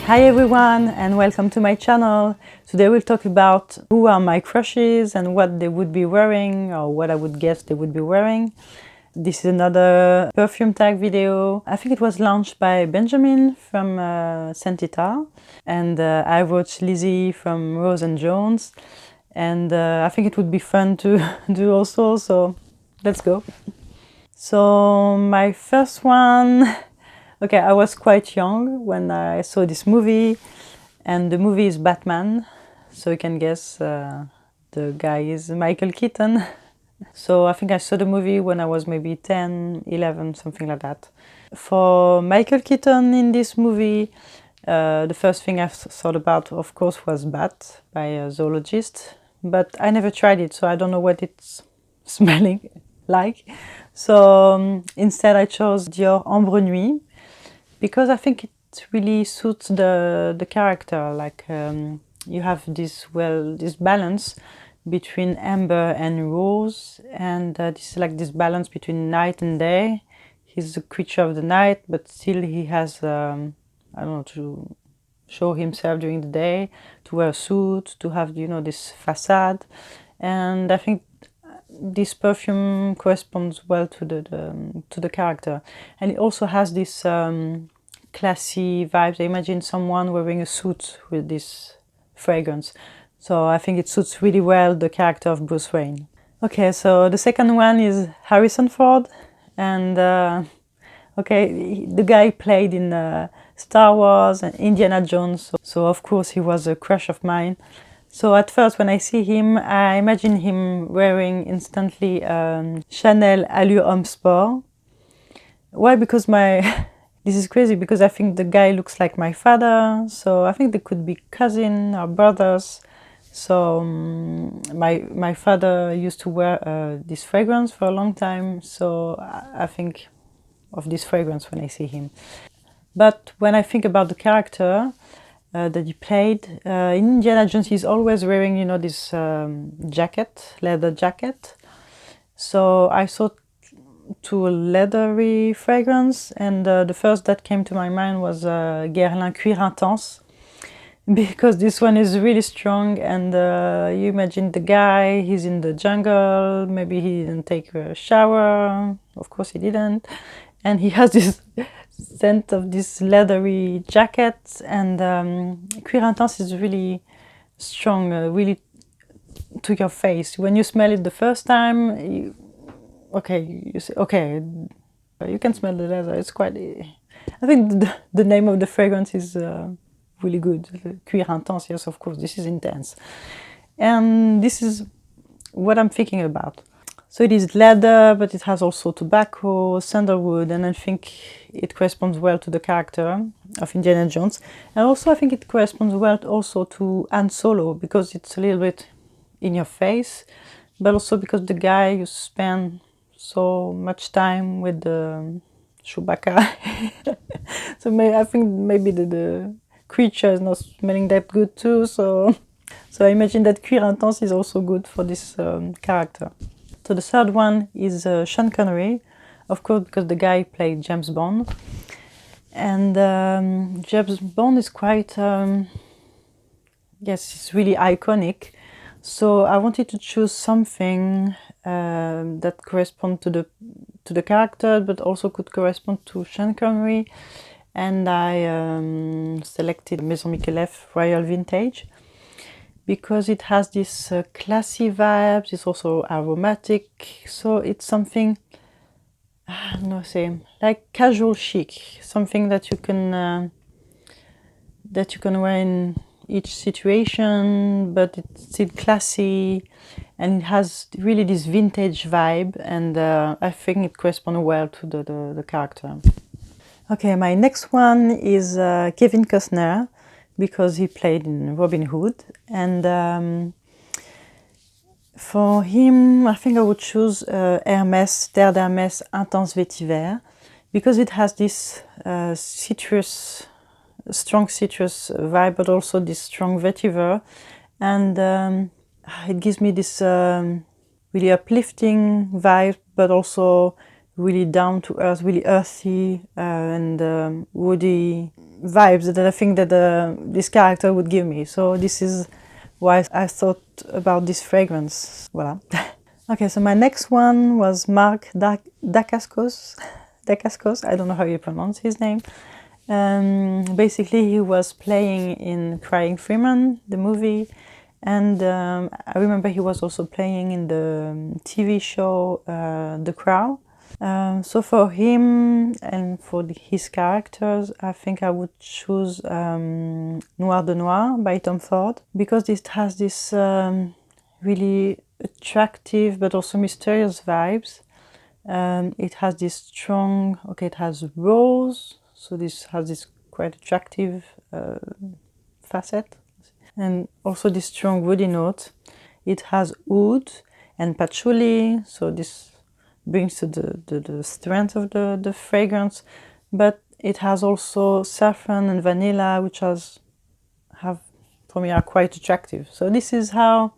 Hi everyone and welcome to my channel. Today we'll talk about who are my crushes and what they would be wearing or what I would guess they would be wearing. This is another perfume tag video. I think it was launched by Benjamin from Santal and I wrote Lizzie from Rose and Jones, and I think it would be fun to do also, so let's go. So my first one, okay, I was quite young when I saw this movie, and the movie is Batman, so you can guess the guy is Michael Keaton. So I think I saw the movie when I was maybe 10, 11, something like that. For Michael Keaton in this movie, the first thing I thought about, of course, was Bat by Zoologist, but I never tried it, so I don't know what it's smelling like. So instead I chose Dior Ambre Nuit, because I think it really suits the character. Like you have this balance between amber and rose, and this is like this balance between night and day. He's a creature of the night, but still he has I don't know, to show himself during the day, to wear a suit, to have, you know, this facade. And I think this perfume corresponds well to the character, and it also has this classy vibes. I imagine someone wearing a suit with this fragrance, so I think it suits really well the character of Bruce Wayne. Okay, so the second one is Harrison Ford, and okay, the guy played in Star Wars and Indiana Jones, so of course he was a crush of mine. So at first when I see him, I imagine him wearing instantly Chanel Allure Homme Sport. Why? Because this is crazy, because I think the guy looks like my father, so I think they could be cousin or brothers. So my father used to wear this fragrance for a long time, so I think of this fragrance when I see him. But when I think about the character that he played in Indiana Jones, he's always wearing, you know, this jacket, leather jacket. So I thought to a leathery fragrance, and the first that came to my mind was Guerlain Cuir intense, because this one is really strong, and you imagine the guy, he's in the jungle, maybe he didn't take a shower, of course he didn't, and he has this scent of this leathery jacket, and Cuir intense is really strong, really to your face. When you smell it the first time, you say, okay, you can smell the leather. It's quite, I think the name of the fragrance is really good. Cuir intense, yes, of course, this is intense. And this is what I'm thinking about. So it is leather, but it has also tobacco, sandalwood, and I think it corresponds well to the character of Indiana Jones. And also I think it corresponds well also to Han Solo, because it's a little bit in your face, but also because the guy, you spend so much time with the Chewbacca. So I think maybe the creature is not smelling that good too, so I imagine that Cuir intense is also good for this character. So the third one is Sean Connery, of course, because the guy played James Bond. And James Bond is quite, yes, it's really iconic. So I wanted to choose something that corresponds to the character, but also could correspond to Sean Connery. And I selected Maison Micallef Royal Vintage, because it has this classy vibes. It's also aromatic, so it's something, no, say, like casual chic, something that you can wear in each situation, but it's still classy, and it has really this vintage vibe, and I think it corresponds well to the character. Okay, my next one is Kevin Costner, because he played in Robin Hood, and for him I think I would choose Hermès, Terre d'Hermès Intense Vetiver, because it has this strong citrus vibe, but also this strong vetiver, and it gives me this really uplifting vibe, but also really down to earth, really earthy and woody vibes that I think that this character would give me. So this is why I thought about this fragrance. Voila. Okay, so my next one was Marc Dacascos. Dacascos, I don't know how you pronounce his name. Basically, he was playing in Crying Freeman, the movie, and I remember he was also playing in the TV show The Crow. So for him and for his characters, I think I would choose Noir de Noir by Tom Ford, because it has this really attractive but also mysterious vibes. It has this strong, it has rose, so this has this quite attractive facet, and also this strong woody note. It has oud and patchouli, so this brings to the strength of the fragrance, but it has also saffron and vanilla, which for me are quite attractive. So this is how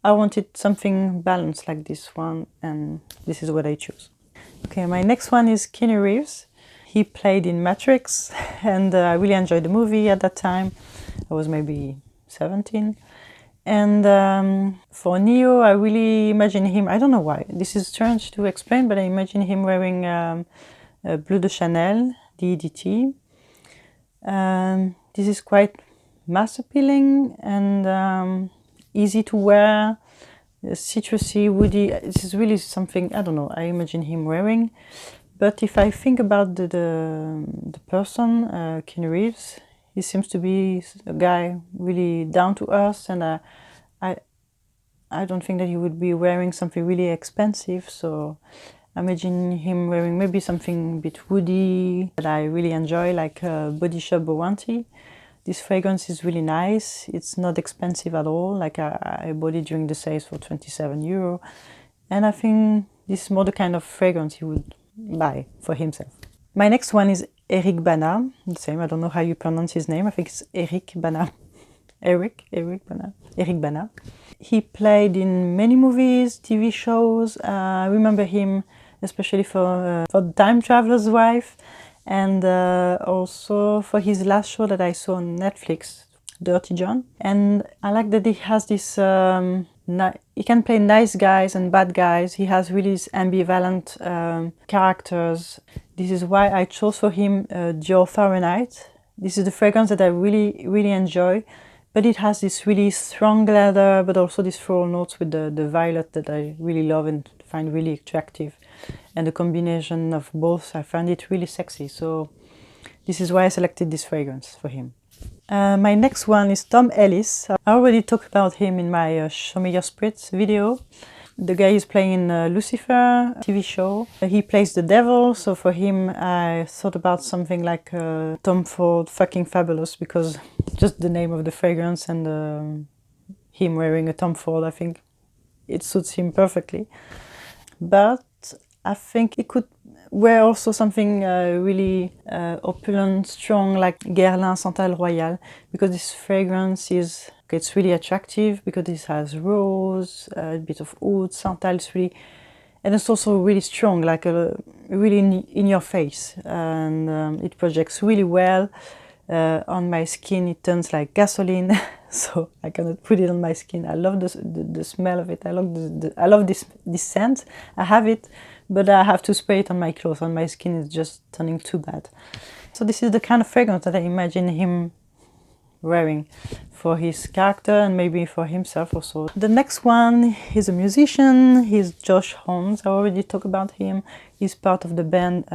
I wanted something balanced like this one, and this is what I choose. Okay, my next one is Keanu Reeves. He played in Matrix, and I really enjoyed the movie at that time. I was maybe 17. And for Neo, I really imagine him, I don't know why, this is strange to explain, but I imagine him wearing Bleu de Chanel, the EDT. This is quite mass appealing and easy to wear, citrusy, woody. This is really something, I don't know, I imagine him wearing. But if I think about the person, Keanu Reeves, he seems to be a guy really down to earth, and I don't think that he would be wearing something really expensive. So I imagine him wearing maybe something a bit woody that I really enjoy, like Body Shop Bowhanti. This fragrance is really nice. It's not expensive at all. Like I bought it during the sales for €27, and I think this is more the kind of fragrance he would buy for himself. My next one is Eric Bana. The same, I don't know how you pronounce his name. I think it's Eric Bana. Eric Bana. He played in many movies, TV shows. I remember him especially for Time Traveler's Wife, and also for his last show that I saw on Netflix, Dirty John. And I like that he has this, he can play nice guys and bad guys. He has really ambivalent characters. This is why I chose for him Dior Fahrenheit. This is the fragrance that I really, really enjoy. But it has this really strong leather, but also these floral notes with the violet that I really love and find really attractive. And the combination of both, I find it really sexy. So this is why I selected this fragrance for him. My next one is Tom Ellis. I already talked about him in my Show Me Your Spritz video. The guy is playing in Lucifer TV show. He plays the devil, so for him I thought about something like Tom Ford Fucking Fabulous, because just the name of the fragrance and him wearing a Tom Ford, I think it suits him perfectly. But I think he could wear also something really opulent, strong, like Guerlain Santal Royal, because this fragrance is, it's really attractive because it has rose, a bit of oud, Santal, and it's also really strong, like really in your face, and it projects really well. On my skin it turns like gasoline, so I cannot put it on my skin. I love the smell of it. I love this scent. I have it, but I have to spray it on my clothes. On my skin it's just turning too bad. So this is the kind of fragrance that I imagine him wearing for his character and maybe for himself also. The next one is a musician. He's Josh Holmes. I already talked about him. He's part of the band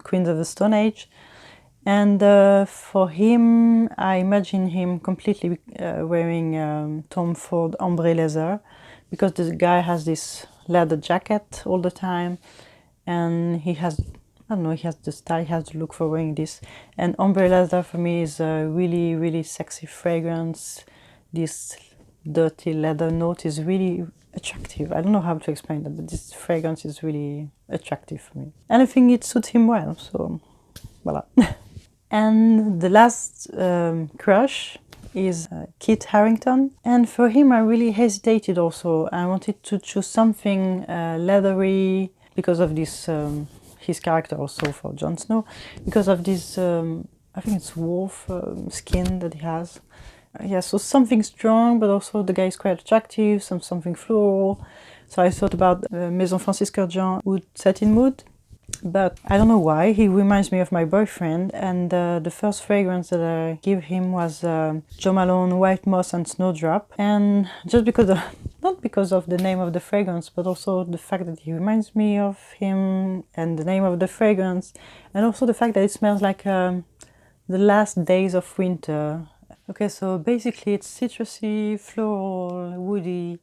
Queens of the Stone Age. And for him, I imagine him completely wearing Tom Ford Ombré leather, because this guy has this leather jacket all the time, and he has, I don't know, he has the style, he has the look for wearing this. And Ombré leather for me is a really, really sexy fragrance. This dirty leather note is really attractive. I don't know how to explain that, but this fragrance is really attractive for me. And I think it suits him well, so voila. And the last crush is Kit Harington. And for him, I really hesitated also. I wanted to choose something leathery because of this, his character also for Jon Snow, because of this I think it's wolf skin that he has. Yeah, so something strong, but also the guy is quite attractive, something floral. So I thought about Maison Francis Kurkdjian Oud Satin Mood, but I don't know why. He reminds me of my boyfriend, and the first fragrance that I gave him was Jo Malone White Moss and Snowdrop. And just because of, not because of the name of the fragrance, but also the fact that he reminds me of him, and the name of the fragrance, and also the fact that it smells like the last days of winter. Okay, so basically it's citrusy, floral, woody,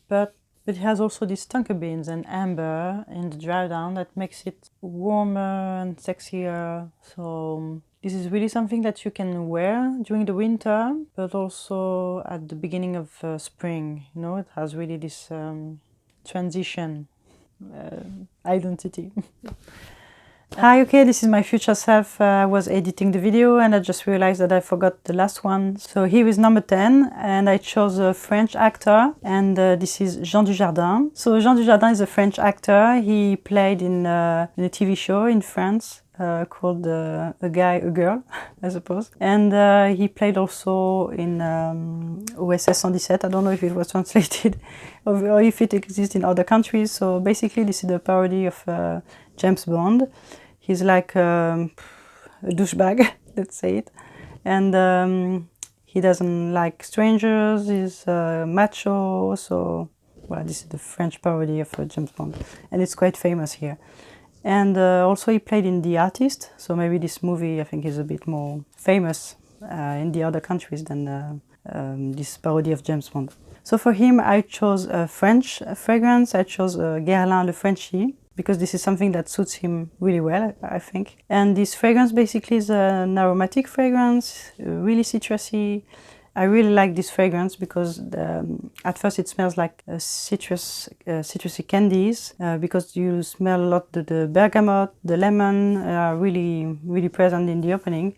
but it has also these tonka beans and amber in the Dujardin that makes it warmer and sexier. So this is really something that you can wear during the winter, but also at the beginning of spring. You know, it has really this transition identity. Hi, okay, this is my future self. I was editing the video and I just realized that I forgot the last one. So here is number 10, and I chose a French actor, and this is Jean Dujardin. So Jean Dujardin is a French actor. He played in a TV show in France called A Guy, a Girl, I suppose. And he played also in OSS 117. I don't know if it was translated or if it exists in other countries. So basically this is the parody of James Bond. He's like a douchebag, let's say it. And he doesn't like strangers, he's macho, so, well, this is the French parody of James Bond. And it's quite famous here. And also he played in The Artist, so maybe this movie I think is a bit more famous in the other countries than this parody of James Bond. So for him I chose a French fragrance. I chose Guerlain Le Frenchy, because this is something that suits him really well, I think. And this fragrance basically is an aromatic fragrance, really citrusy. I really like this fragrance because at first it smells like citrusy candies, because you smell a lot the bergamot, the lemon are really present in the opening.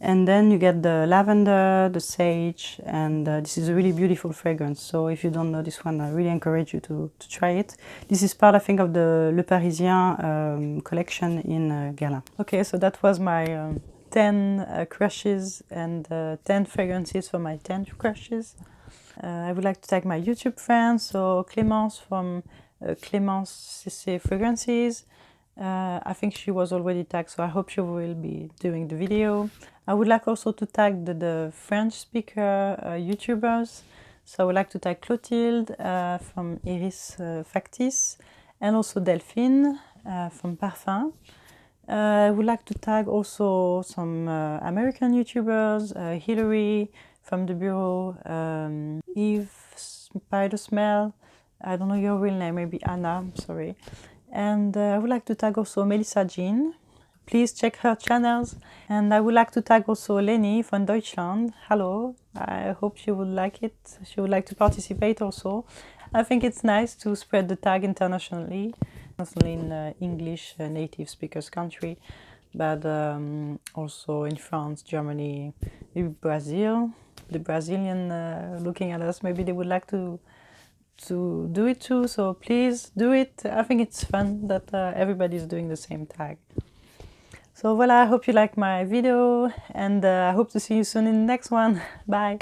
And then you get the lavender, the sage, and this is a really beautiful fragrance. So if you don't know this one, I really encourage you to try it. This is part, I think, of the Le Parisien collection in Guerlain. Okay, so that was my 10 crushes and 10 fragrances for my 10 crushes. I would like to thank my YouTube friends, so Clémence from Clémence CC Fragrances. I think she was already tagged, so I hope she will be doing the video. I would like also to tag the French speaker YouTubers. So I would like to tag Clotilde from Iris Factice, and also Delphine from Parfum. I would like to tag also some American YouTubers, Hillary from the Bureau, Eve Spider Smell, I don't know your real name, maybe Anna, I'm sorry. And I would like to tag also Melissa Jean. Please check her channels. And I would like to tag also Leni from Deutschland. Hello, I hope she would like it. She would like to participate also. I think it's nice to spread the tag internationally, not only in English native speakers country, but also in France, Germany, maybe Brazil. The Brazilian looking at us, maybe they would like to do it too, so please do it. I think it's fun that everybody's doing the same tag. So voila, I hope you like my video, and I hope to see you soon in the next one. Bye!